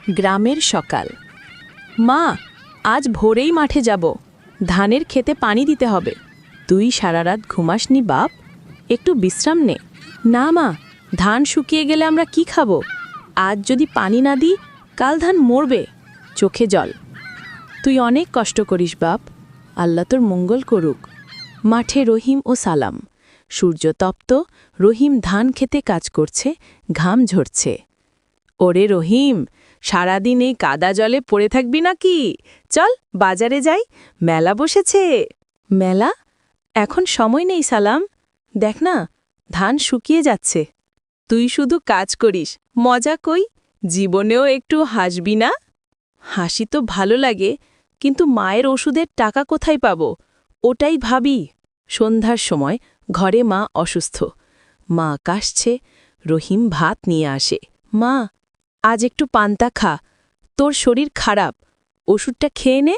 গ্রামের সকাল। মা, আজ ভোরেই মাঠে যাব, ধানের ক্ষেতে পানি দিতে হবে। তুই সারা রাত ঘুমাসনি বাপ, একটু বিশ্রাম নে। না মা, ধান শুকিয়ে গেলে আমরা কি খাবো? আজ যদি পানি না দিই, কাল ধান মরবে। চোখে জল। তুই অনেক কষ্ট করিস বাপ, আল্লাহ তোর মঙ্গল করুক। মাঠে রহিম ও সালাম। সূর্য তপ্ত, রহিম ধান খেতে কাজ করছে, ঘাম ঝরছে। ওরে রহিম, সারাদিন এই কাদা জলে পড়ে থাকবি নাকি? চল বাজারে যাই, মেলা বসেছে। মেলা? এখন সময় নেই সালাম, দেখ না ধান শুকিয়ে যাচ্ছে। তুই শুধু কাজ করিস, মজা কই? জীবনেও একটু হাসবি না? হাসি তো ভালো লাগে, কিন্তু মায়ের ওষুধের টাকা কোথায় পাব, ওটাই ভাবি। সন্ধ্যার সময় ঘরে মা অসুস্থ। মা কাশছে, রহিম ভাত নিয়ে আসে। মা, আজ একটু পান্তা খা, তোর শরীর খারাপ, ওষুধটা খেয়ে নে।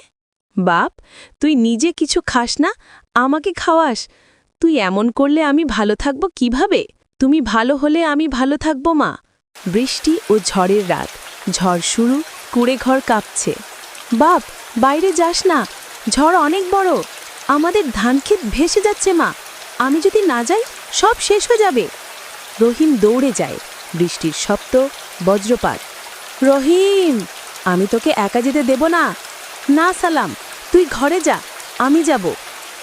বাপ, তুই নিজে কিছু খাস না, আমাকে খাওয়াস? তুই এমন করলে আমি ভালো থাকব কিভাবে? তুমি ভালো হলে আমি ভালো থাকব মা। বৃষ্টি ও ঝড়ের রাত, ঝড় শুরু, কুড়ে ঘর কাঁপছে। বাপ, বাইরে যাস না, ঝড় অনেক বড়, আমাদের ধানক্ষেত ভেসে যাচ্ছে মা। আমি যদি না যাই, সব শেষ হয়ে যাবে। রহিম দৌড়ে যায়, বৃষ্টির শব্দ, বজ্রপাত। রহিম, আমি তোকে একা যেতে দেব না। না সালাম, তুই ঘরে যা, আমি যাব।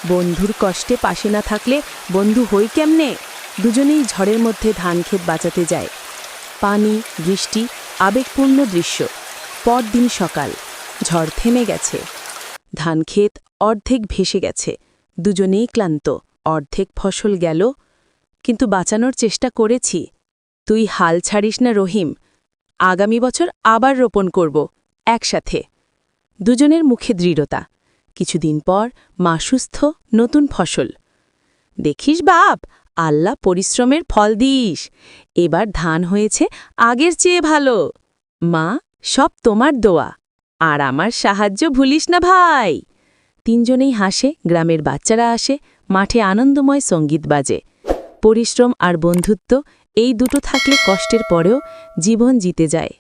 বন্ধুর কষ্টে পাশে না থাকলে বন্ধু হই কেমনে? দুজনেই ঝড়ের মধ্যে ধানক্ষেত বাঁচাতে যায়। পানি, বৃষ্টি, আবেগপূর্ণ দৃশ্য। পরদিন সকাল, ঝড় থেমে গেছে, ধানক্ষেত অর্ধেক ভেসে গেছে। দুজনেই ক্লান্ত, অর্ধেক ফসল গেল, কিন্তু বাঁচানোর চেষ্টা করেছি। তুই হাল ছাড়িস না রহিম, আগামী বছর আবার রোপণ করব, একসাথে। দুজনের মুখে দৃঢ়তা। কিছুদিন পর মা সুস্থ, নতুন ফসল। দেখিস বাপ, আল্লাহ পরিশ্রমের ফল দিস। এবার ধান হয়েছে আগের চেয়ে ভালো। মা, সব তোমার দোয়া, আর আমার সাহায্য ভুলিস না ভাই। তিনজনেই হাসে, গ্রামের বাচ্চারা আসে, মাঠে আনন্দময় সঙ্গীত বাজে। পরিশ্রম আর বন্ধুত্ব, এই দুটো থাকলে কষ্টের পরেও জীবন জিতে যায়।